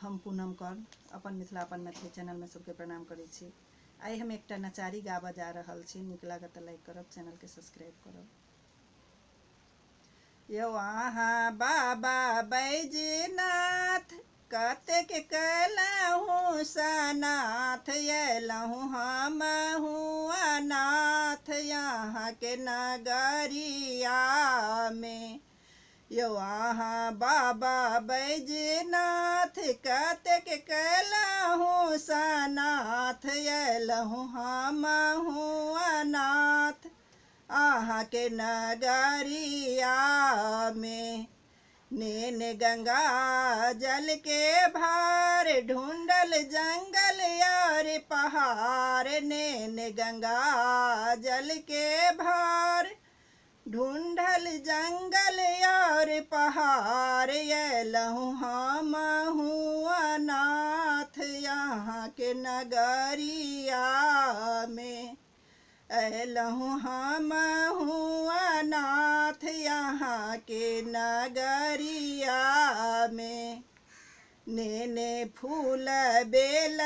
हम पूनम कौर अपन मिथिला अपन मैथिली चैनल में सबके प्रणाम करै छी। आई हम एकटा नचारी गाबऽ जा रहल छी। नीक लागत तऽ लाइक करब, चैनल के सब्सक्राइब करब। यौ अहाँ बाबा बैजनाथ कतेक कलहुँ सनाथ, अयलहुँ हमहु अनाथ यहाँ के नगरिया में। यौ अहाँ बाबा बैजनाथ कतेक कलहुँ सनाथ, अयलहुँ हमहु अनाथ अहाँ के नगरिया में। नेन गंगा जल के भार ढूंढल जंगल यार पहाड़, नेन गंगा जल के भार ढूंढल जंगल यार पहाड़, अयलहुँ हमहु अनाथ यहाँ के नगरिया में। अयलहुँ हमहु अनाथ यहाँ के नगरिया में। नेने फूल बेल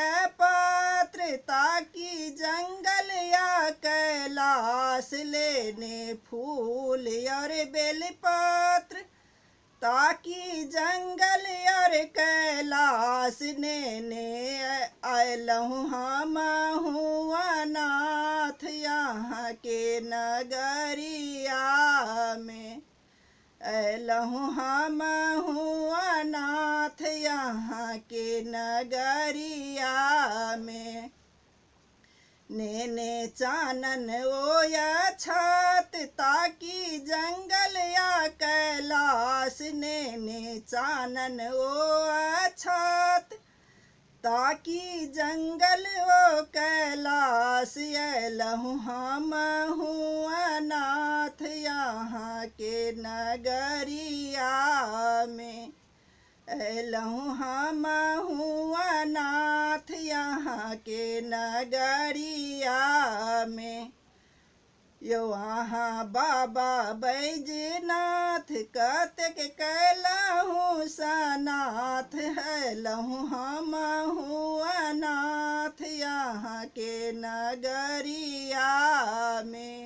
पात्र ताकि जंगल या कैलाश, लेने फूल और बेल पात्र ताकि जंगल और कैलाश, नेने अयलहुँ हमहु अनाथ यहाँ के नगरिया में। अयलहुँ हमहु अनाथ यहाँ के नगरिया में। नेने चानन ओया छात ताकि जंगल या कैलाश, नेने चानन ओया छात ताकि जंगल ओ कैलाश, अयलहुँ हमहु अनाथ यहाँ के नगरिया में। अयलहुँ हमहु अनाथ यहाँ के नगरिया में। यौ अहाँ बाबा बैजनाथ कतेक कलहुँ सनाथ, अयलहुँ हमहु अनाथ यहाँ के नगरिया में।